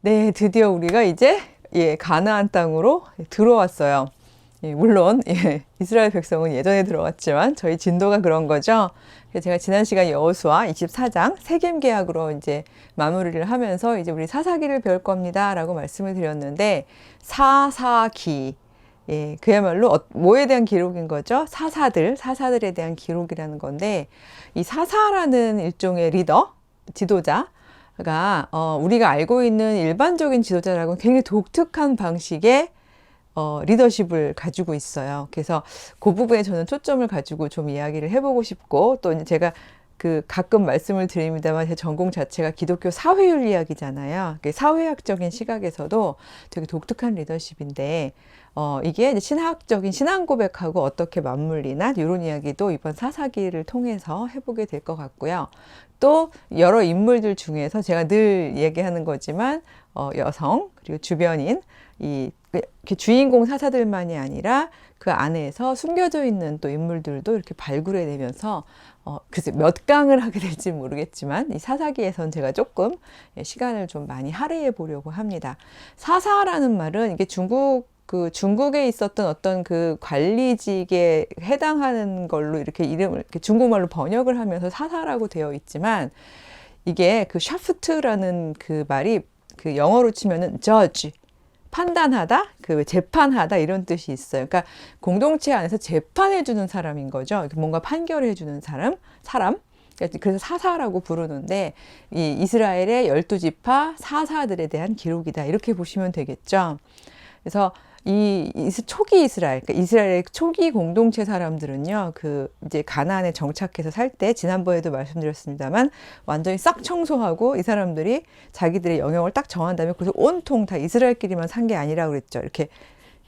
네, 드디어 우리가 이제 가나안 땅으로 들어왔어요. 물론 이스라엘 백성은 예전에 들어왔지만 저희 진도가 그런 거죠. 그래서 제가 지난 시간 여호수아 24장 세겜 계약으로 이제 마무리를 하면서 이제 우리 사사기를 배울 겁니다라고 말씀을 드렸는데, 사사기, 그야말로 뭐에 대한 기록인 거죠? 사사들에 대한 기록이라는 건데, 이 사사라는 일종의 리더, 지도자가 우리가 알고 있는 일반적인 지도자라고는 굉장히 독특한 방식의 리더십을 가지고 있어요. 그래서 그 부분에 저는 초점을 가지고 좀 이야기를 해보고 싶고, 또 이제 제가 가끔 말씀을 드립니다만 제 전공 자체가 기독교 사회윤리 이야기잖아요. 사회학적인 시각에서도 되게 독특한 리더십인데, 이게 이제 신학적인 신앙 고백하고 어떻게 맞물리나 이런 이야기도 이번 사사기를 통해서 해보게 될 것 같고요. 또 여러 인물들 중에서 제가 늘 얘기하는 거지만 여성 그리고 주변인 이렇게 주인공 사사들만이 아니라 그 안에서 숨겨져 있는 또 인물들도 이렇게 발굴해 내면서 글쎄 몇 강을 하게 될지 모르겠지만 이 사사기에선 제가 조금 시간을 좀 많이 할애해 보려고 합니다. 사사라는 말은 이게 중국에 있었던 어떤 그 관리직에 해당하는 걸로 이렇게 이름을 이렇게 중국말로 번역을 하면서 사사라고 되어 있지만, 이게 그 샤프트라는 그 말이 그 영어로 치면은 judge, 판단하다, 그 재판하다 이런 뜻이 있어요. 그러니까 공동체 안에서 재판해 주는 사람인 거죠. 뭔가 판결해 주는 사람. 그래서 사사라고 부르는데, 이 이스라엘의 12지파 사사들에 대한 기록이다, 이렇게 보시면 되겠죠. 그래서 초기 그러니까 이스라엘의 초기 공동체 사람들은요, 이제 가나안에 정착해서 살 때, 지난번에도 말씀드렸습니다만, 완전히 싹 청소하고 이 사람들이 자기들의 영역을 딱 정한 다음에, 그래서 온통 다 이스라엘끼리만 산 게 아니라고 그랬죠. 이렇게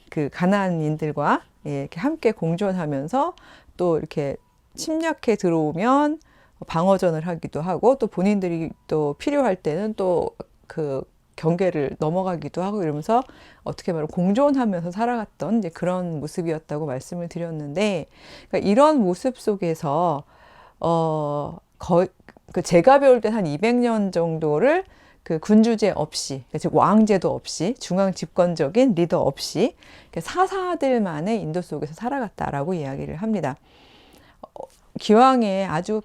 그 가나안인들과 이렇게 함께 공존하면서 또 이렇게 침략해 들어오면 방어전을 하기도 하고, 또 본인들이 또 필요할 때는 또 경계를 넘어가기도 하고, 이러면서 어떻게 말하면 공존하면서 살아갔던 이제 그런 모습이었다고 말씀을 드렸는데, 그러니까 이런 모습 속에서 제가 배울 때 한 200년 정도를 그 군주제 없이, 즉 왕제도 없이, 중앙 집권적인 리더 없이 사사들만의 인도 속에서 살아갔다라고 이야기를 합니다. 기왕에 아주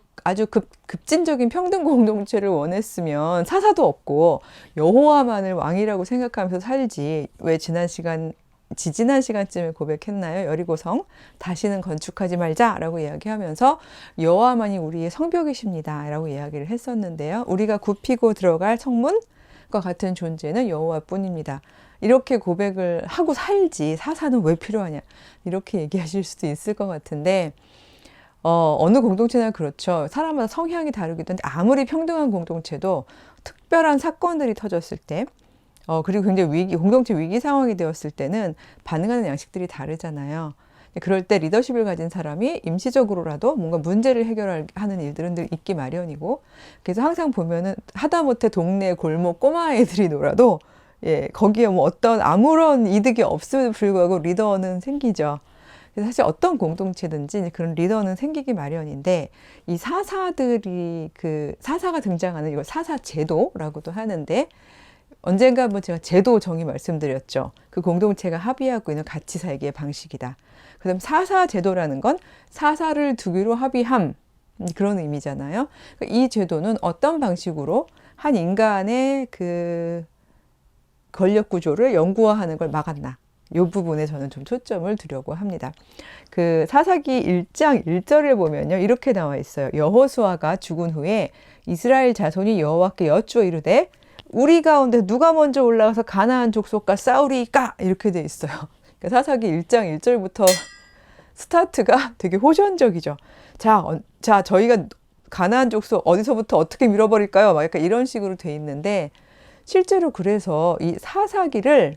급진적인 평등 공동체를 원했으면 사사도 없고 여호와만을 왕이라고 생각하면서 살지, 왜 지지난 시간쯤에 고백했나요? 여리고성 다시는 건축하지 말자라고 이야기하면서 여호와만이 우리의 성벽이십니다 라고 이야기를 했었는데요. 우리가 굽히고 들어갈 성문과 같은 존재는 여호와뿐입니다. 이렇게 고백을 하고 살지 사사는 왜 필요하냐, 이렇게 얘기하실 수도 있을 것 같은데, 어느 공동체나 그렇죠. 사람마다 성향이 다르기도 한데, 아무리 평등한 공동체도 특별한 사건들이 터졌을 때, 그리고 굉장히 공동체 위기 상황이 되었을 때는 반응하는 양식들이 다르잖아요. 그럴 때 리더십을 가진 사람이 임시적으로라도 뭔가 문제를 해결하는 일들은 늘 있기 마련이고, 그래서 항상 보면은 하다못해 동네 골목 꼬마 애들이 놀아도 거기에 뭐 아무런 이득이 없음에도 불구하고 리더는 생기죠. 사실 어떤 공동체든지 그런 리더는 생기기 마련인데, 이 사사들이 사사가 등장하는 이걸 사사 제도라고도 하는데, 언젠가 한번 제가 제도 정의 말씀드렸죠. 그 공동체가 합의하고 있는 같이 살기의 방식이다. 그다음 사사 제도라는 건 사사를 두기로 합의함, 그런 의미잖아요. 이 제도는 어떤 방식으로 한 인간의 그 권력 구조를 영구화하는 걸 막았나, 이 부분에 저는 좀 초점을 두려고 합니다. 그 사사기 1장 1절을 보면요, 이렇게 나와 있어요. 여호수아가 죽은 후에 이스라엘 자손이 여호와께 여쭈어 이르되 우리 가운데 누가 먼저 올라가서 가나안 족속과 싸우리까, 이렇게 돼 있어요. 그러니까 사사기 1장 1절부터 스타트가 되게 호전적이죠. 자, 저희가 가나안 족속 어디서부터 어떻게 밀어버릴까요? 막 약간 이런 식으로 돼 있는데, 실제로 그래서 이 사사기를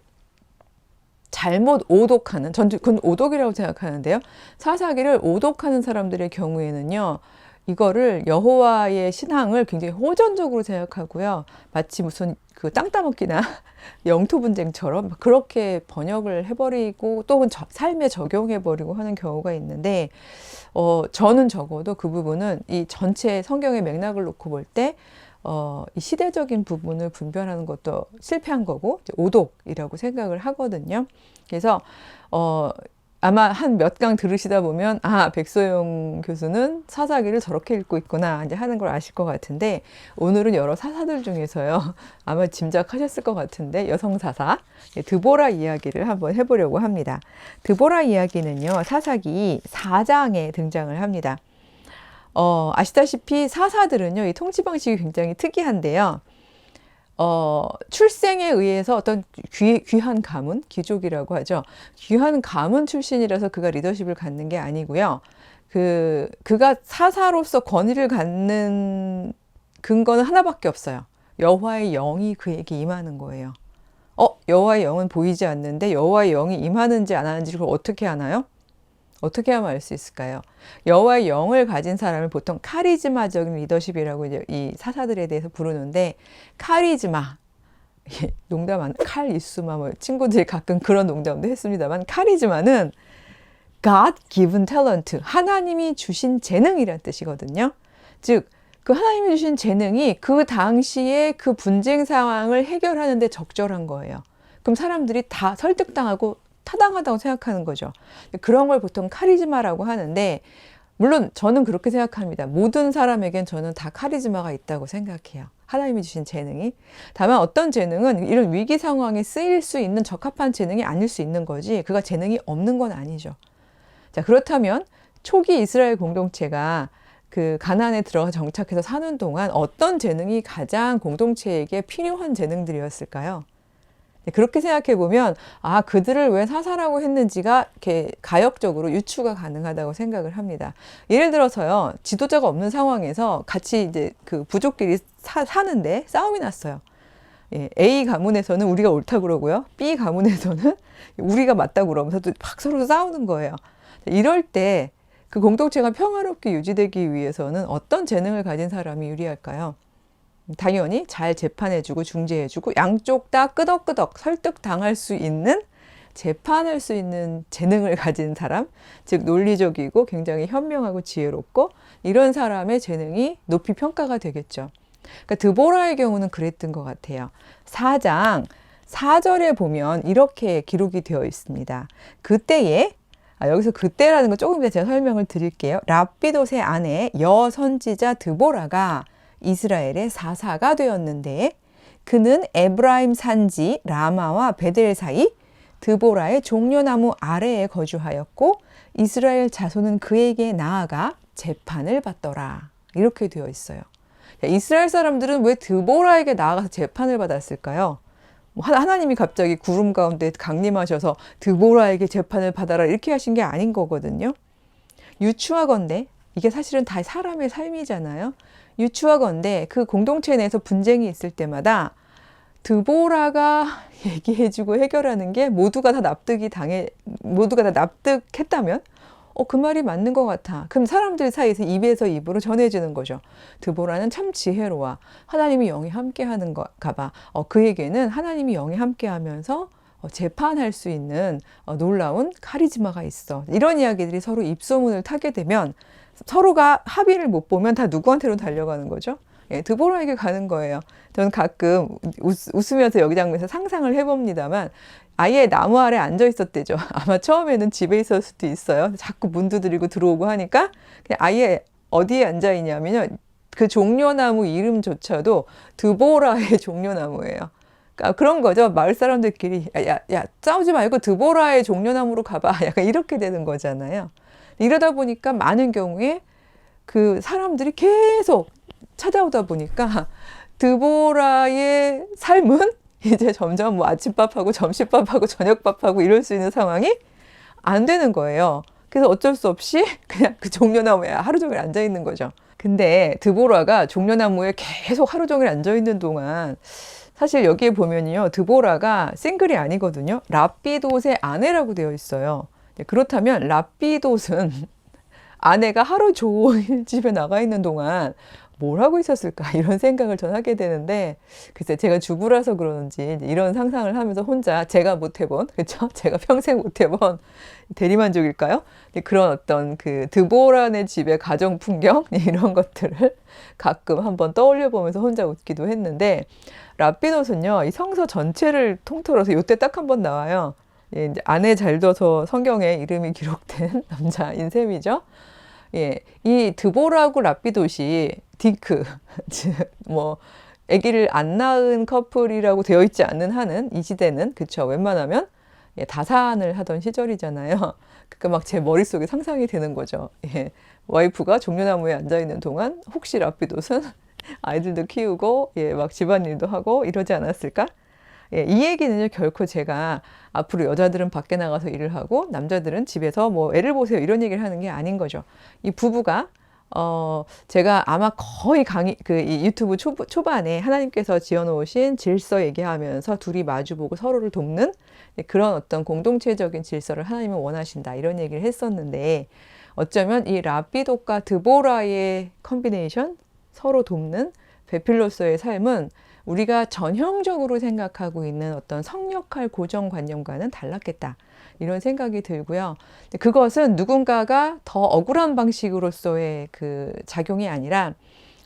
잘못 오독하는, 전 그건 오독이라고 생각하는데요. 사사기를 오독하는 사람들의 경우에는요, 이거를 여호와의 신앙을 굉장히 호전적으로 생각하고요. 마치 무슨 그 땅 따먹기나 영토 분쟁처럼 그렇게 번역을 해버리고 또 삶에 적용해버리고 하는 경우가 있는데, 저는 적어도 그 부분은 이 전체 성경의 맥락을 놓고 볼 때, 이 시대적인 부분을 분별하는 것도 실패한 거고 오독이라고 생각을 하거든요. 그래서 아마 한 몇 강 들으시다 보면 백소영 교수는 사사기를 저렇게 읽고 있구나 이제 하는 걸 아실 것 같은데, 오늘은 여러 사사들 중에서요 아마 짐작하셨을 것 같은데 여성 사사 드보라 이야기를 한번 해보려고 합니다. 드보라 이야기는요 사사기 4장에 등장을 합니다. 아시다시피 사사들은요 이 통치 방식이 굉장히 특이한데요. 출생에 의해서 어떤 귀한 가문, 귀족이라고 하죠. 귀한 가문 출신이라서 그가 리더십을 갖는 게 아니고요. 그가 사사로서 권위를 갖는 근거는 하나밖에 없어요. 여호와의 영이 그에게 임하는 거예요. 여호와의 영은 보이지 않는데 여호와의 영이 임하는지 안 하는지를 그걸 어떻게 아나요? 어떻게 하면 알 수 있을까요? 여호와의 영을 가진 사람을 보통 카리즈마적인 리더십이라고 이제 이 사사들에 대해서 부르는데, 카리즈마, 농담 안, 칼이수마 뭐 친구들이 가끔 그런 농담도 했습니다만, 카리즈마는 God given talent, 하나님이 주신 재능이란 뜻이거든요. 즉, 그 하나님이 주신 재능이 그 당시에 그 분쟁 상황을 해결하는 데 적절한 거예요. 그럼 사람들이 다 설득당하고 타당하다고 생각하는 거죠. 그런 걸 보통 카리즈마라고 하는데, 물론 저는 그렇게 생각합니다. 모든 사람에겐 저는 다 카리즈마가 있다고 생각해요. 하나님이 주신 재능이. 다만 어떤 재능은 이런 위기 상황에 쓰일 수 있는 적합한 재능이 아닐 수 있는 거지, 그가 재능이 없는 건 아니죠. 자, 그렇다면 초기 이스라엘 공동체가 그 가나안에 들어가 정착해서 사는 동안 어떤 재능이 가장 공동체에게 필요한 재능들이었을까요? 그렇게 생각해 보면 그들을 왜 사사라고 했는지가 이렇게 가역적으로 유추가 가능하다고 생각을 합니다. 예를 들어서요, 지도자가 없는 상황에서 같이 이제 그 부족끼리 사는데 싸움이 났어요. A 가문에서는 우리가 옳다고 그러고요, B 가문에서는 우리가 맞다고 그러면서 또 막 서로 싸우는 거예요. 이럴 때 그 공동체가 평화롭게 유지되기 위해서는 어떤 재능을 가진 사람이 유리할까요? 당연히 잘 재판해주고 중재해주고 양쪽 다 끄덕끄덕 설득당할 수 있는, 재판할 수 있는 재능을 가진 사람, 즉 논리적이고 굉장히 현명하고 지혜롭고 이런 사람의 재능이 높이 평가가 되겠죠. 그러니까 드보라의 경우는 그랬던 것 같아요. 4장 4절에 보면 이렇게 기록이 되어 있습니다. 그때에, 여기서 그때라는 거 조금 이따 제가 설명을 드릴게요. 랍비돗의 아내 여선지자 드보라가 이스라엘의 사사가 되었는데, 그는 에브라임 산지 라마와 베델 사이 드보라의 종려나무 아래에 거주하였고, 이스라엘 자손은 그에게 나아가 재판을 받더라. 이렇게 되어 있어요. 이스라엘 사람들은 왜 드보라에게 나아가서 재판을 받았을까요? 하나님이 갑자기 구름 가운데 강림하셔서 드보라에게 재판을 받아라 이렇게 하신 게 아닌 거거든요. 유추하건대, 이게 사실은 다 사람의 삶이잖아요. 유추하건대 그 공동체 내에서 분쟁이 있을 때마다 드보라가 얘기해주고 해결하는 게 모두가 다 납득했다면 그 말이 맞는 것 같아. 그럼 사람들 사이에서 입에서 입으로 전해지는 거죠. 드보라는 참 지혜로워. 하나님이 영이 함께하는가 봐. 그에게는 하나님이 영이 함께하면서 재판할 수 있는 놀라운 카리즈마가 있어. 이런 이야기들이 서로 입소문을 타게 되면 서로가 합의를 못 보면 다 누구한테로 달려가는 거죠? 드보라에게 가는 거예요. 저는 가끔 웃으면서 여기 장면에서 상상을 해봅니다만, 아예 나무 아래 앉아 있었대죠. 아마 처음에는 집에 있었을 수도 있어요. 자꾸 문 두드리고 들어오고 하니까 그냥 아예 어디에 앉아 있냐면요, 그 종려나무 이름조차도 드보라의 종려나무예요. 그러니까 그런 거죠. 마을 사람들끼리 야 싸우지 말고 드보라의 종려나무로 가봐. 약간 이렇게 되는 거잖아요. 이러다 보니까 많은 경우에 그 사람들이 계속 찾아오다 보니까 드보라의 삶은 이제 점점 뭐 아침밥하고 점심밥하고 저녁밥하고 이럴 수 있는 상황이 안 되는 거예요. 그래서 어쩔 수 없이 그냥 그 종려나무에 하루 종일 앉아 있는 거죠. 근데 드보라가 종려나무에 계속 하루 종일 앉아 있는 동안, 사실 여기에 보면요, 드보라가 싱글이 아니거든요. 랍비돗의 아내라고 되어 있어요. 그렇다면 랍비돗은 아내가 하루 종일 집에 나가 있는 동안 뭘 하고 있었을까 이런 생각을 전 하게 되는데 글쎄 제가 주부라서 그러는지 이런 상상을 하면서 혼자 제가 못 해본 그렇죠? 제가 평생 못 해본 대리만족일까요? 그런 어떤 그 드보라네 집의 가정 풍경 이런 것들을 가끔 한번 떠올려 보면서 혼자 웃기도 했는데 랍비노스는요 이 성서 전체를 통틀어서 이때 딱 한 번 나와요. 예, 이제 아내 잘 둬서 성경에 이름이 기록된 남자인 셈이죠. 예, 이 드보라고 랍비도시 딩크 뭐 아기를 안 낳은 커플이라고 되어 있지 않는 한은 이 시대는 그쵸 웬만하면 예, 다산을 하던 시절이잖아요. 그러니까 막 제 머릿속에 상상이 되는 거죠. 예, 와이프가 종려나무에 앉아 있는 동안 혹시 랍비도스는 아이들도 키우고 예, 막 집안일도 하고 이러지 않았을까? 예, 이 얘기는요, 결코 제가 앞으로 여자들은 밖에 나가서 일을 하고 남자들은 집에서 뭐 애를 보세요 이런 얘기를 하는 게 아닌 거죠. 이 부부가 제가 아마 거의 이 유튜브 초반에 하나님께서 지어놓으신 질서 얘기하면서 둘이 마주보고 서로를 돕는 그런 어떤 공동체적인 질서를 하나님은 원하신다 이런 얘기를 했었는데 어쩌면 이 랍비독과 드보라의 컨비네이션 서로 돕는 베필로서의 삶은 우리가 전형적으로 생각하고 있는 어떤 성역할 고정관념과는 달랐겠다. 이런 생각이 들고요. 그것은 누군가가 더 억울한 방식으로서의 그 작용이 아니라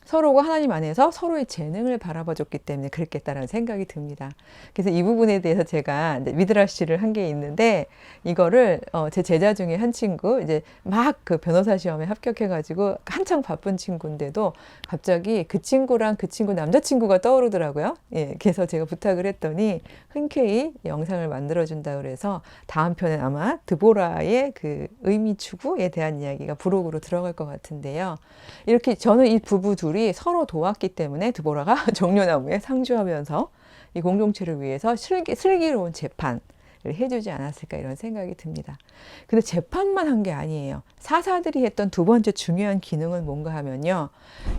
서로가 하나님 안에서 서로의 재능을 바라봐 줬기 때문에 그랬겠다라는 생각이 듭니다. 그래서 이 부분에 대해서 제가 미드라시를 한 게 있는데 이거를 제 제자 중에 한 친구 이제 막 그 변호사 시험에 합격해가지고 한창 바쁜 친구인데도 갑자기 그 친구랑 그 친구 남자친구가 떠오르더라고요. 예, 그래서 제가 부탁을 했더니 흔쾌히 영상을 만들어준다 그래서 다음 편엔 아마 드보라의 그 의미 추구에 대한 이야기가 부록으로 들어갈 것 같은데요. 이렇게 저는 이 부부 둘이 서로 도왔기 때문에 드보라가 종려나무에 상주하면서 이 공동체를 위해서 슬기로운 재판을 해주지 않았을까 이런 생각이 듭니다. 근데 재판만 한 게 아니에요. 사사들이 했던 두 번째 중요한 기능은 뭔가 하면요.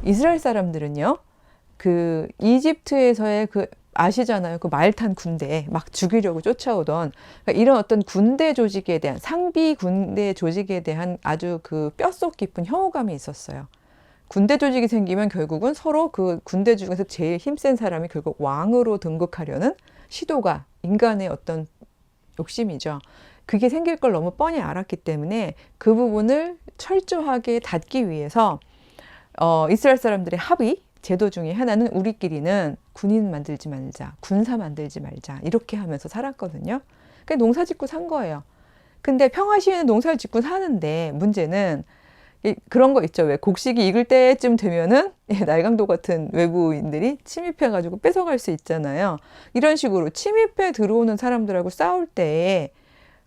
이스라엘 사람들은요. 그 이집트에서의 그 아시잖아요. 그 말 탄 군대 막 죽이려고 쫓아오던 그러니까 이런 어떤 군대 조직에 대한 상비 군대 조직에 대한 아주 그 뼛속 깊은 혐오감이 있었어요. 군대 조직이 생기면 결국은 서로 그 군대 중에서 제일 힘센 사람이 결국 왕으로 등극하려는 시도가 인간의 어떤 욕심이죠. 그게 생길 걸 너무 뻔히 알았기 때문에 그 부분을 철저하게 닫기 위해서 이스라엘 사람들의 합의 제도 중에 하나는 우리끼리는 군인 만들지 말자, 군사 만들지 말자 이렇게 하면서 살았거든요. 그러니까 농사 짓고 산 거예요. 근데 평화 시에는 농사를 짓고 사는데 문제는 그런 거 있죠. 왜 곡식이 익을 때쯤 되면은 날강도 같은 외부인들이 침입해가지고 뺏어갈 수 있잖아요. 이런 식으로 침입해 들어오는 사람들하고 싸울 때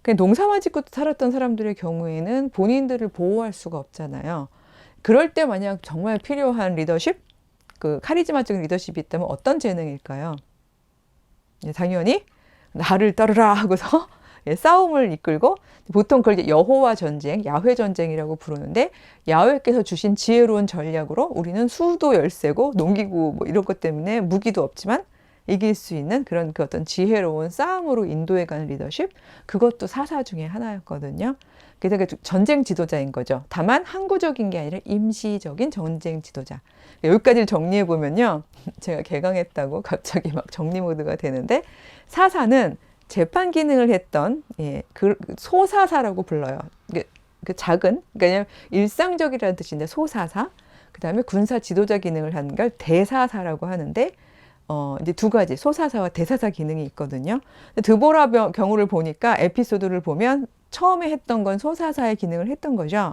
그냥 농사만 짓고 살았던 사람들의 경우에는 본인들을 보호할 수가 없잖아요. 그럴 때 만약 정말 필요한 리더십, 그 카리즈마적인 리더십이 있다면 어떤 재능일까요? 당연히 나를 따르라 하고서 싸움을 이끌고 보통 그걸 여호와 전쟁, 야훼 전쟁이라고 부르는데 야훼께서 주신 지혜로운 전략으로 우리는 수도 열세고 농기구 뭐 이런 것 때문에 무기도 없지만 이길 수 있는 그런 그 어떤 지혜로운 싸움으로 인도해가는 리더십 그것도 사사 중에 하나였거든요. 그래서 그 전쟁 지도자인 거죠. 다만 항구적인 게 아니라 임시적인 전쟁 지도자. 여기까지를 정리해 보면요. 제가 개강했다고 갑자기 막 정리 모드가 되는데 사사는 재판 기능을 했던 그 소사사라고 불러요. 그 작은 그러니까 일상적이라는 뜻인데 소사사. 그다음에 군사 지도자 기능을 하는 걸 대사사라고 하는데 이제 두 가지 소사사와 대사사 기능이 있거든요. 드보라 경우를 보니까 에피소드를 보면 처음에 했던 건 소사사의 기능을 했던 거죠.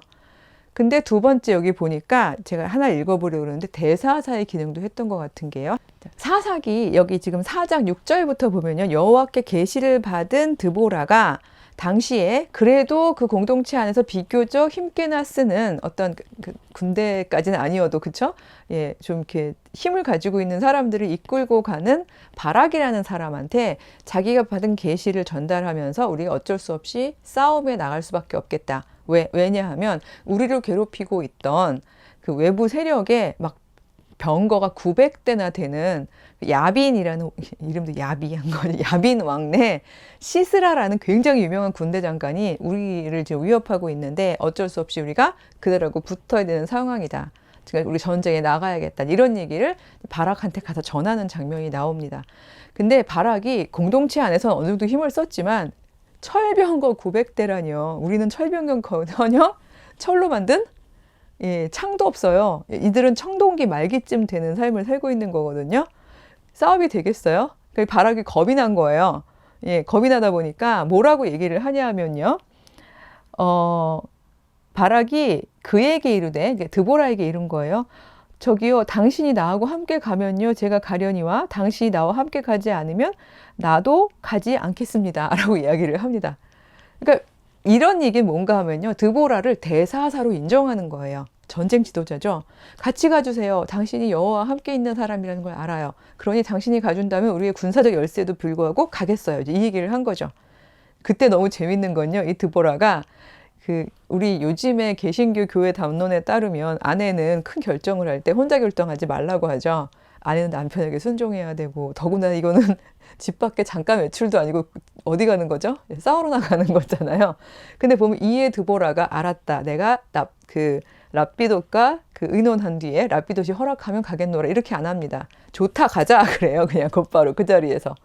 근데 두 번째 여기 보니까 제가 하나 읽어보려고 그러는데 대사사의 기능도 했던 것 같은 게요. 사사기 여기 지금 4장 6절부터 보면요. 여호와께 계시를 받은 드보라가 당시에 그래도 그 공동체 안에서 비교적 힘께나 쓰는 어떤 그 군대까지는 아니어도 그쵸? 예, 좀 이렇게 힘을 가지고 있는 사람들을 이끌고 가는 바락이라는 사람한테 자기가 받은 계시를 전달하면서 우리가 어쩔 수 없이 싸움에 나갈 수밖에 없겠다. 왜냐하면 우리를 괴롭히고 있던 그 외부 세력에 막 병거가 900대나 되는 야빈이라는 이름도 야비한 거죠. 야빈 왕래 시스라라는 굉장히 유명한 군대 장관이 우리를 지금 위협하고 있는데 어쩔 수 없이 우리가 그들하고 붙어야 되는 상황이다. 그러니까 우리 전쟁에 나가야겠다. 이런 얘기를 바락한테 가서 전하는 장면이 나옵니다. 근데 바락이 공동체 안에서 어느 정도 힘을 썼지만 철병거 900대라니요. 우리는 철병거는커녕 철로 만든 창도 없어요. 이들은 청동기 말기쯤 되는 삶을 살고 있는 거거든요. 싸움이 되겠어요? 바락이 겁이 난 거예요. 겁이 나다 보니까 뭐라고 얘기를 하냐 하면요. 바락이 그에게 이르되, 드보라에게 이른 거예요. 저기요, 당신이 나하고 함께 가면요, 제가 가려니와 당신이 나와 함께 가지 않으면 나도 가지 않겠습니다. 라고 이야기를 합니다. 그러니까 이런 얘기는 뭔가 하면요, 드보라를 대사사로 인정하는 거예요. 전쟁 지도자죠. 같이 가주세요. 당신이 여호와와 함께 있는 사람이라는 걸 알아요. 그러니 당신이 가준다면 우리의 군사적 열세에도 불구하고 가겠어요. 이 얘기를 한 거죠. 그때 너무 재밌는 건요, 이 드보라가 우리 요즘에 개신교 교회 담론에 따르면 아내는 큰 결정을 할 때 혼자 결정하지 말라고 하죠. 아내는 남편에게 순종해야 되고, 더구나 이거는 집 밖에 잠깐 외출도 아니고 어디 가는 거죠? 싸우러 나가는 거잖아요. 근데 보면 이에 드보라가 알았다. 내가 랍비돗과 의논한 뒤에 랍비돗이 허락하면 가겠노라. 이렇게 안 합니다. 좋다, 가자. 그래요. 그냥 곧바로 그 자리에서.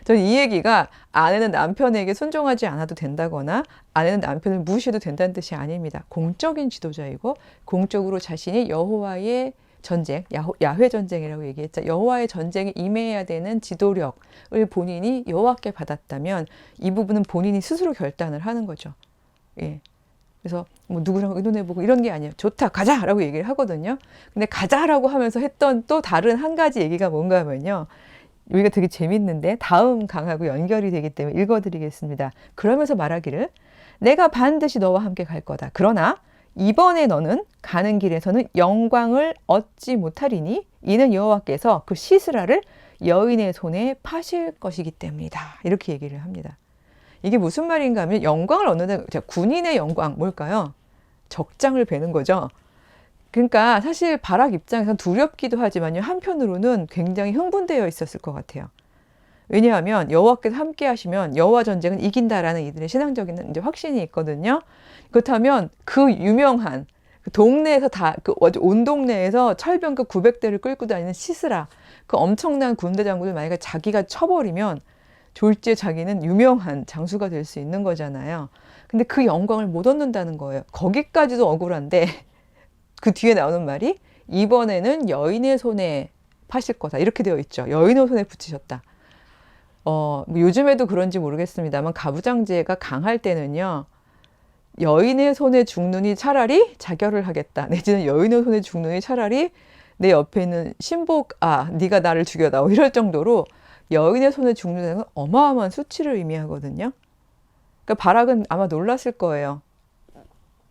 저는 이 얘기가 아내는 남편에게 순종하지 않아도 된다거나 아내는 남편을 무시해도 된다는 뜻이 아닙니다. 공적인 지도자이고 공적으로 자신이 여호와의 전쟁, 야훼 전쟁이라고 얘기했죠. 여호와의 전쟁에 임해야 되는 지도력을 본인이 여호와께 받았다면 이 부분은 본인이 스스로 결단을 하는 거죠. 그래서 뭐 누구랑 의논해보고 이런 게 아니에요. 좋다, 가자라고 얘기를 하거든요. 근데 가자라고 하면서 했던 또 다른 한 가지 얘기가 뭔가 하면요. 여기가 되게 재밌는데 다음 강하고 연결이 되기 때문에 읽어드리겠습니다. 그러면서 말하기를 내가 반드시 너와 함께 갈 거다. 그러나 이번에 너는 가는 길에서는 영광을 얻지 못하리니 이는 여호와께서 그 시스라를 여인의 손에 파실 것이기 때문이다. 이렇게 얘기를 합니다. 이게 무슨 말인가 하면 영광을 얻는다. 군인의 영광 뭘까요? 적장을 베는 거죠. 그러니까 사실 바락 입장에서는 두렵기도 하지만요. 한편으로는 굉장히 흥분되어 있었을 것 같아요. 왜냐하면 여호와께서 함께 하시면 여호와 전쟁은 이긴다라는 이들의 신앙적인 이제 확신이 있거든요. 그렇다면 그 유명한 동네에서 온 동네에서 철병거 900대를 끌고 다니는 시스라, 그 엄청난 군대 장군을 만약에 자기가 쳐버리면 졸지에 자기는 유명한 장수가 될 수 있는 거잖아요. 근데 그 영광을 못 얻는다는 거예요. 거기까지도 억울한데 그 뒤에 나오는 말이 이번에는 여인의 손에 파실 거다. 이렇게 되어 있죠. 여인의 손에 붙이셨다. 뭐 요즘에도 그런지 모르겠습니다만 가부장제가 강할 때는요. 여인의 손에 죽느니 차라리 자결을 하겠다. 내지는 여인의 손에 죽느니 차라리 내 옆에 있는 신복, 네가 나를 죽여다오. 이럴 정도로 여인의 손에 죽는 건 어마어마한 수치를 의미하거든요. 그러니까 바락은 아마 놀랐을 거예요.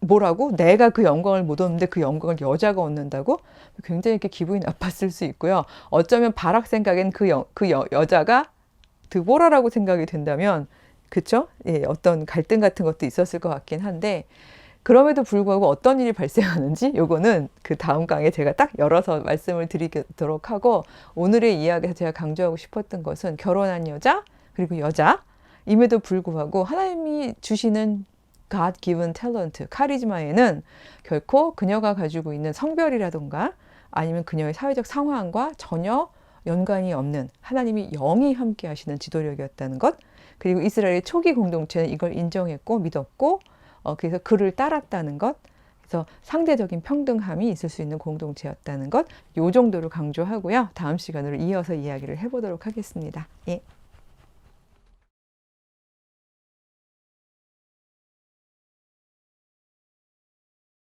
뭐라고? 내가 그 영광을 못 얻는데 그 영광을 여자가 얻는다고? 굉장히 이렇게 기분이 나빴을 수 있고요. 어쩌면 바락 생각엔 여자가 드보라라고 생각이 된다면, 그쵸? 어떤 갈등 같은 것도 있었을 것 같긴 한데, 그럼에도 불구하고 어떤 일이 발생하는지 요거는 그 다음 강에 제가 딱 열어서 말씀을 드리도록 하고, 오늘의 이야기에서 제가 강조하고 싶었던 것은 결혼한 여자 그리고 여자임에도 불구하고 하나님이 주시는 God-given talent, 카리즈마에는 결코 그녀가 가지고 있는 성별이라든가 아니면 그녀의 사회적 상황과 전혀 연관이 없는 하나님이 영이 함께 하시는 지도력이었다는 것, 그리고 이스라엘의 초기 공동체는 이걸 인정했고 믿었고 그래서 그를 따랐다는 것, 그래서 상대적인 평등함이 있을 수 있는 공동체였다는 것, 요 정도를 강조하고요. 다음 시간으로 이어서 이야기를 해보도록 하겠습니다. 예.